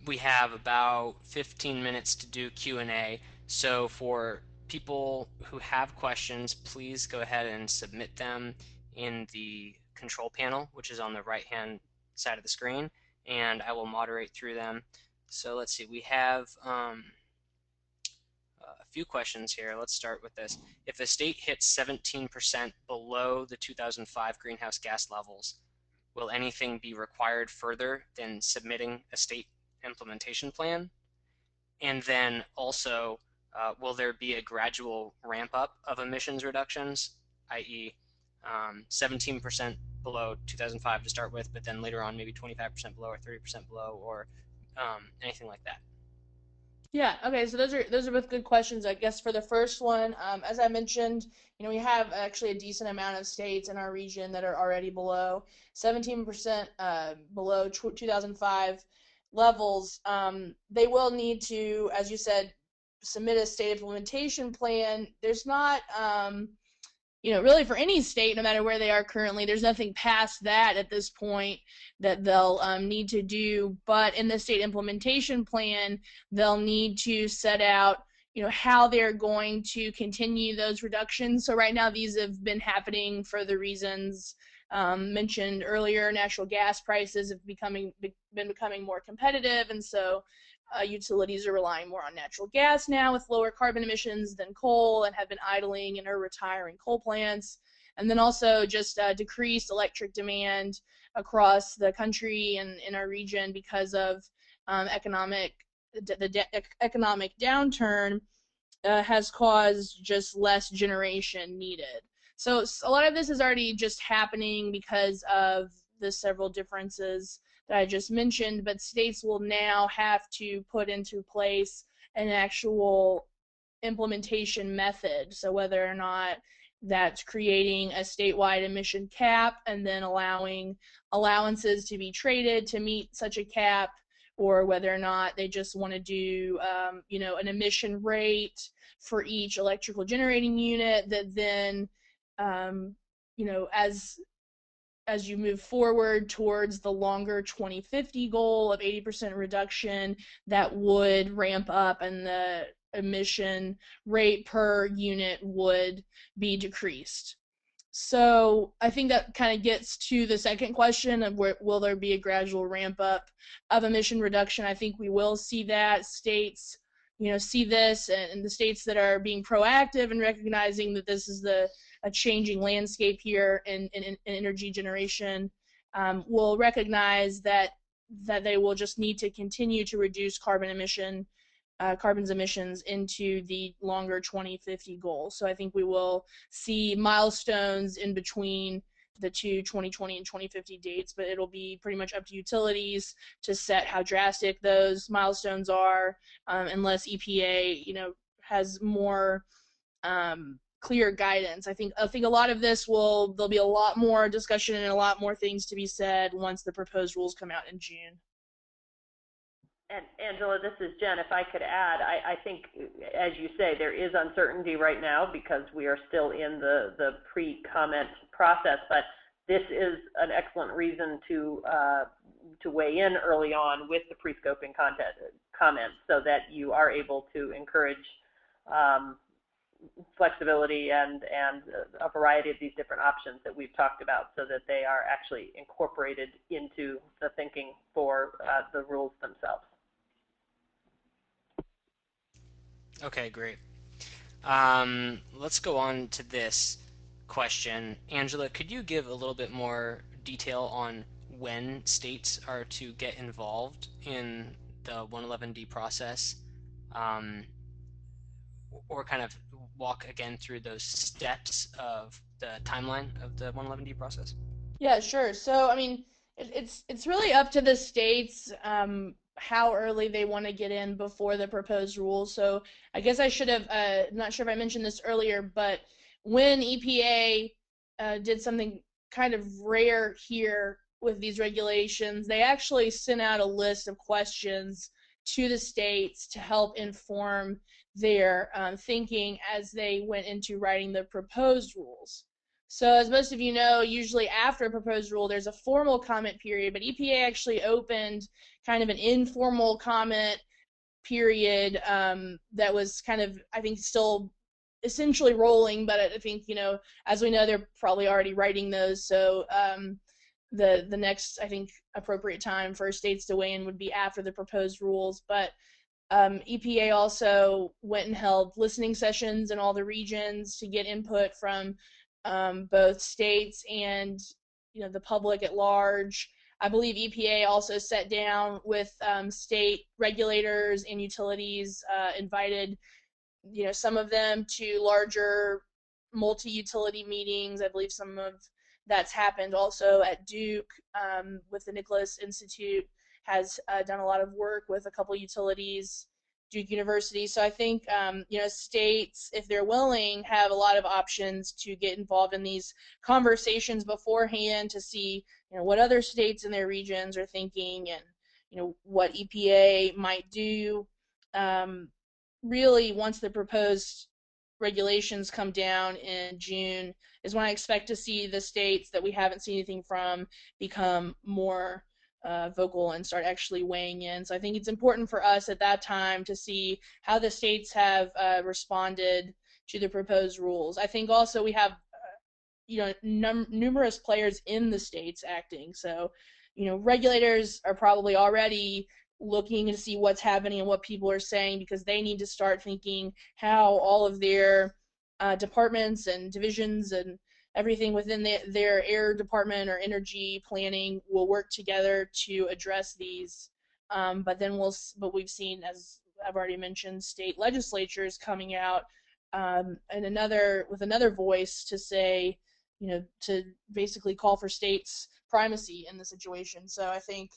We have about 15 minutes to do Q&A. So for people who have questions, please go ahead and submit them in the control panel, which is on the right-hand side of the screen, and I will moderate through them. So let's see, we have a few questions here. Let's start with this. If the state hits 17% below the 2005 greenhouse gas levels, will anything be required further than submitting a state implementation plan? And then also, will there be a gradual ramp up of emissions reductions, i.e. 17% below 2005 to start with, but then later on maybe 25% below or 30% below, or anything like that? Yeah, okay, so those are both good questions. I guess for the first one, as I mentioned, we have actually a decent amount of states in our region that are already below 17% below 2005 levels. They will need to, as you said, submit a state implementation plan. There's not really for any state, no matter where they are currently, there's nothing past that at this point that they'll need to do. But in the state implementation plan, they'll need to set out, how they're going to continue those reductions. So right now, these have been happening for the reasons mentioned earlier. Natural gas prices have been becoming more competitive, and so utilities are relying more on natural gas now with lower carbon emissions than coal, and have been idling and are retiring coal plants. And then also just decreased electric demand across the country and in our region because of economic downturn. has caused just less generation needed. So a lot of this is already just happening because of the several differences that I just mentioned, but states will now have to put into place an actual implementation method. So whether or not that's creating a statewide emission cap and then allowing allowances to be traded to meet such a cap, or whether or not they just want to do, an emission rate for each electrical generating unit that then, as you move forward towards the longer 2050 goal of 80% reduction, that would ramp up and the emission rate per unit would be decreased. So I think that kind of gets to the second question of will there be a gradual ramp up of emission reduction. I think we will see that. States, see this, and the states that are being proactive and recognizing that this is a changing landscape here in energy generation will recognize that they will just need to continue to reduce carbon's emissions into the longer 2050 goal. So I think we will see milestones in between the two 2020 and 2050 dates, but it'll be pretty much up to utilities to set how drastic those milestones are, unless EPA, has more clear guidance. I think a lot of this there'll be a lot more discussion and a lot more things to be said once the proposed rules come out in June. And Angela, this is Jen. If I could add, I think, as you say, there is uncertainty right now because we are still in the pre-comment process, but this is an excellent reason to weigh in early on with the pre-scoping comments so that you are able to encourage flexibility and a variety of these different options that we've talked about so that they are actually incorporated into the thinking for the rules themselves. Okay, great. Let's go on to this question. Angela, could you give a little bit more detail on when states are to get involved in the 111D process, or kind of walk again through those steps of the timeline of the 111D process? Yeah, sure. So, it's really up to the states how early they want to get in before the proposed rules. So I guess I should have, not sure if I mentioned this earlier, but when EPA did something kind of rare here with these regulations, they actually sent out a list of questions to the states to help inform their thinking as they went into writing the proposed rules. So as most of you know, usually after a proposed rule, there's a formal comment period, but EPA actually opened kind of an informal comment period that was kind of, I think, still essentially rolling, but I think, as we know, they're probably already writing those. So the next, I think, appropriate time for states to weigh in would be after the proposed rules. But EPA also went and held listening sessions in all the regions to get input from both states and the public at large. I believe EPA also sat down with state regulators and utilities, invited some of them to larger multi-utility meetings. I believe some of that's happened also at Duke with the Nicholas Institute, has done a lot of work with a couple utilities, Duke University. So I think states, if they're willing, have a lot of options to get involved in these conversations beforehand to see what other states in their regions are thinking and what EPA might do. Really, once the proposed regulations come down in June is when I expect to see the states that we haven't seen anything from become more vocal and start actually weighing in. So I think it's important for us at that time to see how the states have responded to the proposed rules. I think also we have numerous players in the states acting. So regulators are probably already looking to see what's happening and what people are saying, because they need to start thinking how all of their departments and divisions and everything within their air department or energy planning will work together to address these. But we've seen, as I've already mentioned state legislatures coming out and with another voice to say, to basically call for states' primacy in the situation. So I think,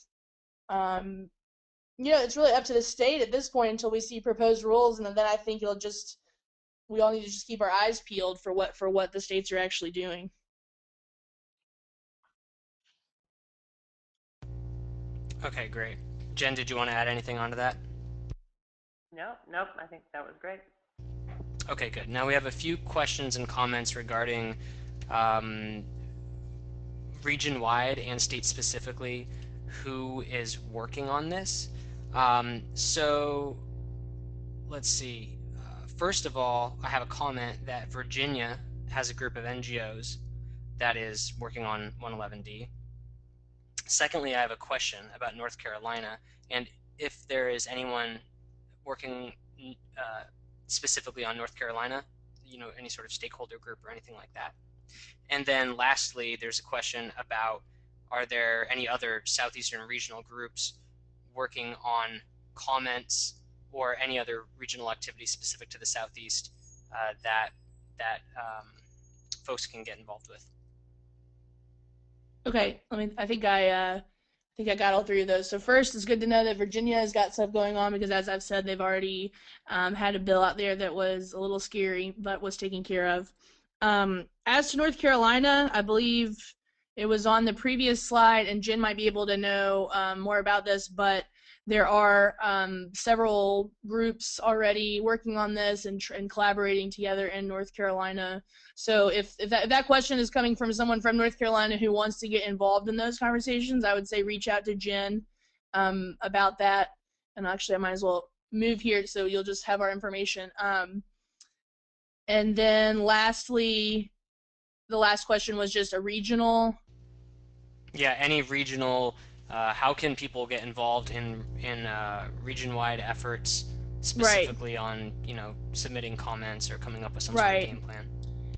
it's really up to the state at this point until we see proposed rules, and then I think we all need to just keep our eyes peeled for what the states are actually doing. Okay, great. Jen, did you want to add anything onto that? Nope, I think that was great. Okay, good. Now we have a few questions and comments regarding region-wide and state-specifically who is working on this. So let's see. First of all, I have a comment that Virginia has a group of NGOs that is working on 111D. Secondly, I have a question about North Carolina and if there is anyone working specifically on North Carolina, any sort of stakeholder group or anything like that. And then lastly, there's a question about, are there any other Southeastern regional groups working on comments or any other regional activity specific to the Southeast that folks can get involved with? Okay, I think I got all three of those. So first, it's good to know that Virginia has got stuff going on because, as I've said, they've already had a bill out there that was a little scary, but was taken care of. As to North Carolina, I believe it was on the previous slide, and Jen might be able to know more about this, but there are several groups already working on this and collaborating together in North Carolina. So if that question is coming from someone from North Carolina who wants to get involved in those conversations, I would say reach out to Jen about that. And actually, I might as well move here so you'll just have our information. And then lastly, the last question was just a regional. Yeah, any regional. How can people get involved in region-wide efforts, specifically on submitting comments or coming up with some sort of game plan?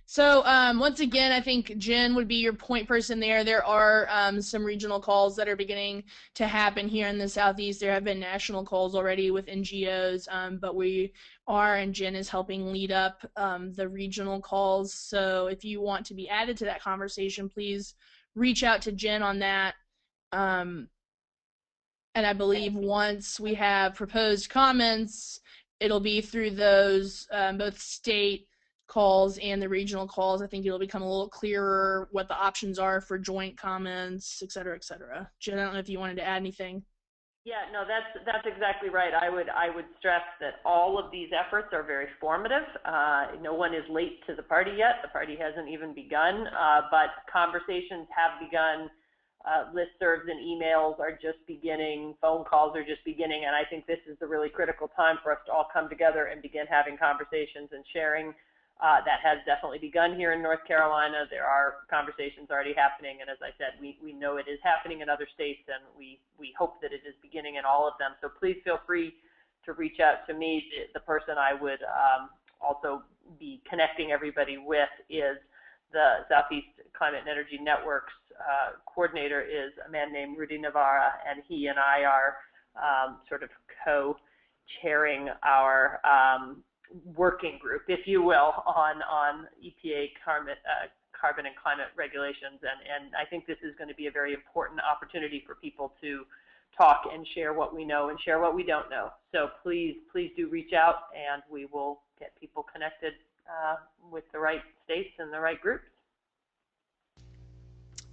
So once again, I think Jen would be your point person there. There are some regional calls that are beginning to happen here in the Southeast. There have been national calls already with NGOs, but we are, and Jen is helping lead up the regional calls. So if you want to be added to that conversation, please reach out to Jen on that. And I believe once we have proposed comments, it'll be through those both state calls and the regional calls. I think it'll become a little clearer what the options are for joint comments, et cetera, et cetera. Jen, I don't know if you wanted to add anything. Yeah, no, that's exactly right. I would stress that all of these efforts are very formative. No one is late to the party yet. The party hasn't even begun, but conversations have begun. Listservs and emails are just beginning. Phone calls are just beginning, and I think this is the really critical time for us to all come together and begin having conversations and sharing. That has definitely begun here in North Carolina. There are conversations already happening, and as I said, we know it is happening in other states, and we hope that it is beginning in all of them. So please feel free to reach out to me. The person I would also be connecting everybody with is the Southeast Climate and Energy Network's coordinator is a man named Rudy Navarra, and he and I are sort of co-chairing our working group, if you will, on EPA carbon and climate regulations. And I think this is going to be a very important opportunity for people to talk and share what we know and share what we don't know. So please do reach out, and we will get people connected with the right states and the right groups.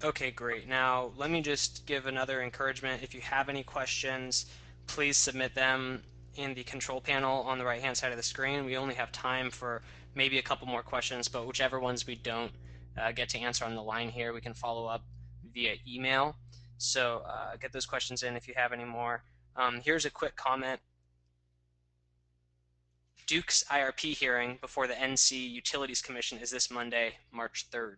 Okay, great. Now, let me just give another encouragement. If you have any questions, please submit them in the control panel on the right-hand side of the screen. We only have time for maybe a couple more questions, but whichever ones we don't get to answer on the line here, we can follow up via email. So get those questions in if you have any more. Here's a quick comment. Duke's IRP hearing before the NC Utilities Commission is this Monday, March 3rd.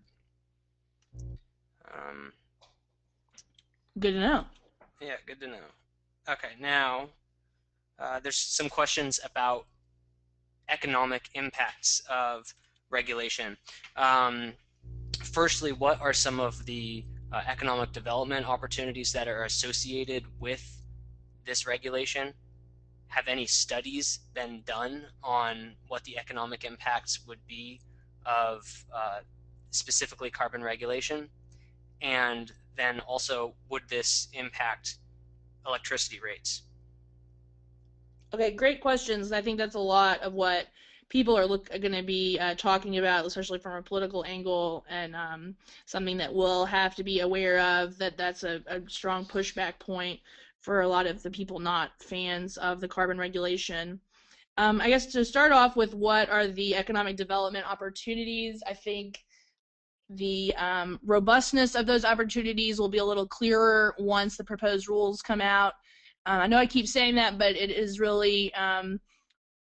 Good to know. Yeah, good to know. Okay, now there's some questions about economic impacts of regulation. Firstly, what are some of the economic development opportunities that are associated with this regulation? have any studies been done on what the economic impacts would be of specifically carbon regulation? And then also, would this impact electricity rates? Okay, great questions. I think that's a lot of what people are going to be talking about, especially from a political angle, and something that we'll have to be aware of. That's a strong pushback point for a lot of the people not fans of the carbon regulation. I guess to start off with, what are the economic development opportunities? I think the robustness of those opportunities will be a little clearer once the proposed rules come out. I know I keep saying that, but it is really,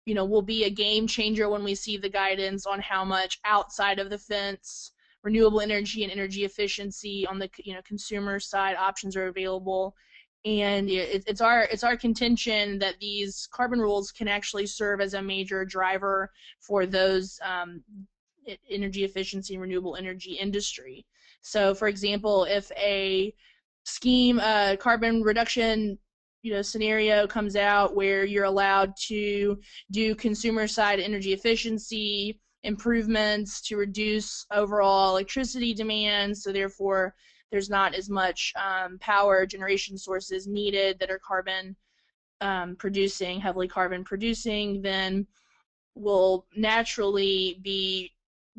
will be a game changer when we see the guidance on how much outside of the fence renewable energy and energy efficiency on the consumer side options are available. And it's our contention that these carbon rules can actually serve as a major driver for those energy efficiency and renewable energy industry. So, for example, if a scheme, carbon reduction scenario comes out where you're allowed to do consumer side energy efficiency improvements to reduce overall electricity demand, so therefore there's not as much power generation sources needed that are carbon producing, heavily carbon producing, then we'll naturally be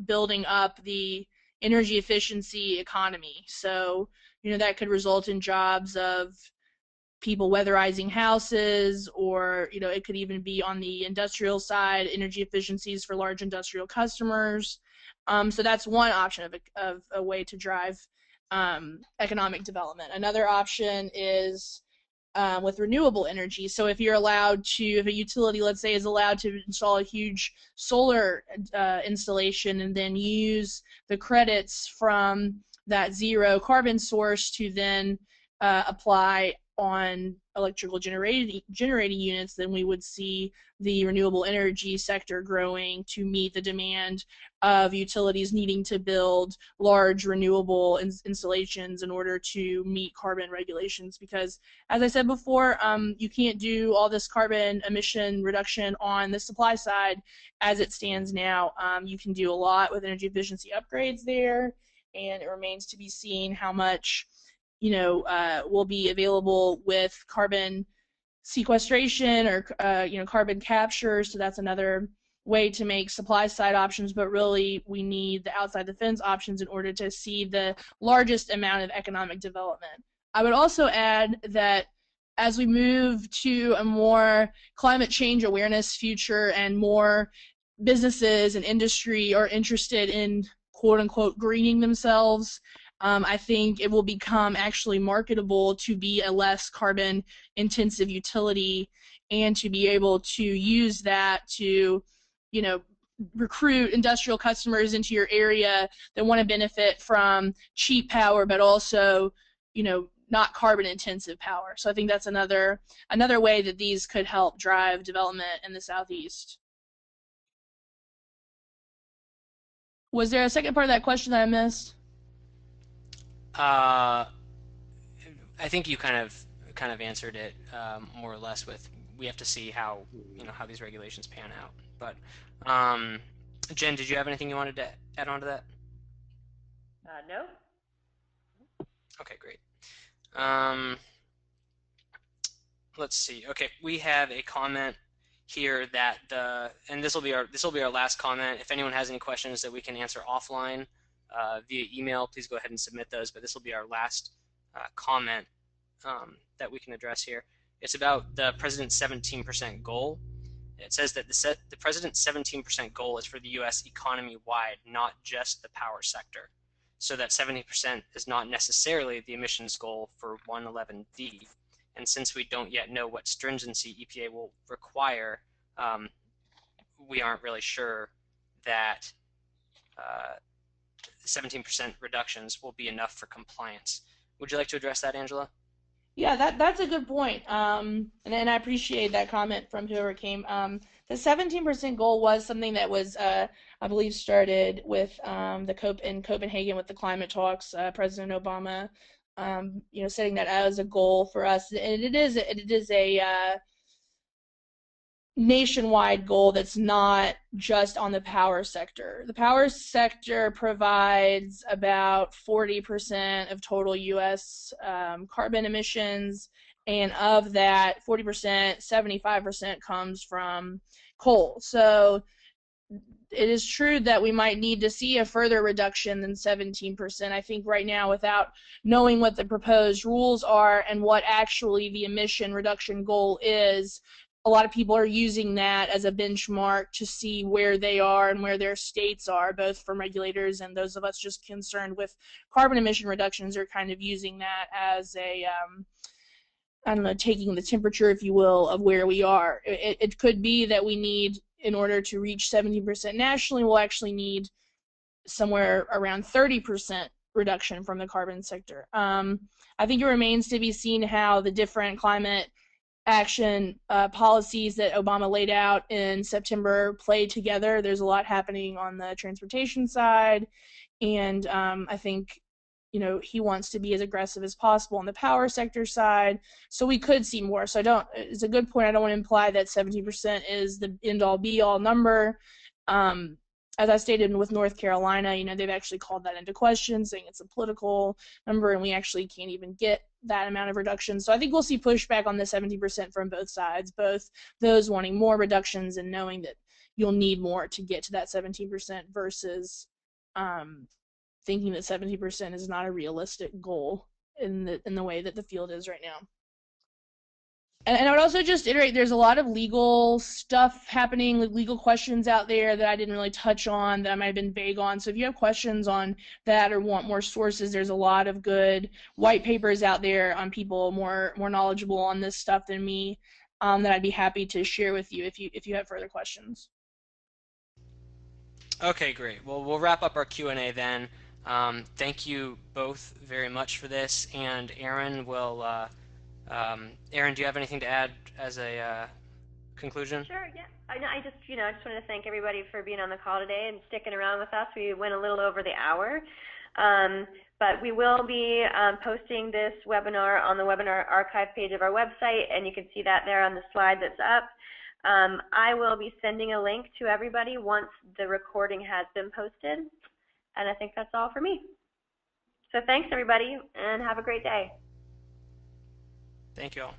building up the energy efficiency economy. So, that could result in jobs of people weatherizing houses, or it could even be on the industrial side, energy efficiencies for large industrial customers. So that's one option of a way to drive economic development. Another option is with renewable energy. So if a utility, let's say, is allowed to install a huge solar installation and then use the credits from that zero carbon source to then apply on electrical generating units, then we would see the renewable energy sector growing to meet the demand of utilities needing to build large renewable installations in order to meet carbon regulations. Because, as I said before, you can't do all this carbon emission reduction on the supply side as it stands now. You can do a lot with energy efficiency upgrades there, and it remains to be seen how much will be available with carbon sequestration or carbon capture. So that's another way to make supply side options, but really we need the outside the fence options in order to see the largest amount of economic development. I would also add that as we move to a more climate change awareness future and more businesses and industry are interested in quote unquote greening themselves, I think it will become actually marketable to be a less carbon intensive utility and to be able to use that to, recruit industrial customers into your area that want to benefit from cheap power, but also, not carbon intensive power. So I think that's another way that these could help drive development in the Southeast. Was there a second part of that question that I missed? I think you kind of answered it more or less with, we have to see how how these regulations pan out. But Jen, did you have anything you wanted to add on to that? No. Okay, great. Let's see. Okay, we have a comment here that and this will be our last comment. If anyone has any questions that we can answer offline via email, please go ahead and submit those. But this will be our last comment that we can address here. It's about the President's 17% goal. It says that the President's 17% goal is for the U.S. economy-wide, not just the power sector. So that 70% is not necessarily the emissions goal for 111D. And since we don't yet know what stringency EPA will require, we aren't really sure that 17% reductions will be enough for compliance. Would you like to address that, Angela? Yeah, that's a good point. And I appreciate that comment from whoever came. The 17% goal was something that was, I believe, started with in Copenhagen with the climate talks. President Obama, setting that as a goal for us, and it is a nationwide goal that's not just on the power sector. The power sector provides about 40% of total U.S. Carbon emissions, and of that 40%, 75% comes from coal. So it is true that we might need to see a further reduction than 17%. I think right now, without knowing what the proposed rules are and what actually the emission reduction goal is, a lot of people are using that as a benchmark to see where they are and where their states are, both from regulators and those of us just concerned with carbon emission reductions are kind of using that as a, I don't know, taking the temperature, if you will, of where we are. It could be that we need, in order to reach 70% nationally, we'll actually need somewhere around 30% reduction from the carbon sector. I think it remains to be seen how the different climate action policies that Obama laid out in September play together. There's a lot happening on the transportation side, and I think he wants to be as aggressive as possible on the power sector side, so we could see more. So it's a good point. I don't want to imply that 70% is the end-all be-all number. As I stated with North Carolina, they've actually called that into question, saying it's a political number, and we actually can't even get that amount of reduction. So I think we'll see pushback on the 70% from both sides, both those wanting more reductions and knowing that you'll need more to get to that 17% versus thinking that 70% is not a realistic goal in the way that the field is right now. And I would also just iterate, there's a lot of legal stuff happening, legal questions out there that I didn't really touch on, that I might have been vague on. So if you have questions on that or want more sources, there's a lot of good white papers out there on people more knowledgeable on this stuff than me that I'd be happy to share with you if you have further questions. Okay, great. Well, we'll wrap up our Q&A then. Thank you both very much for this, and Aaron will. Aaron, do you have anything to add as a conclusion? Sure, yeah. I just wanted to thank everybody for being on the call today and sticking around with us. We went a little over the hour, but we will be posting this webinar on the webinar archive page of our website, and you can see that there on the slide that's up. I will be sending a link to everybody once the recording has been posted, and I think that's all for me. So thanks, everybody, and have a great day. Thank you all.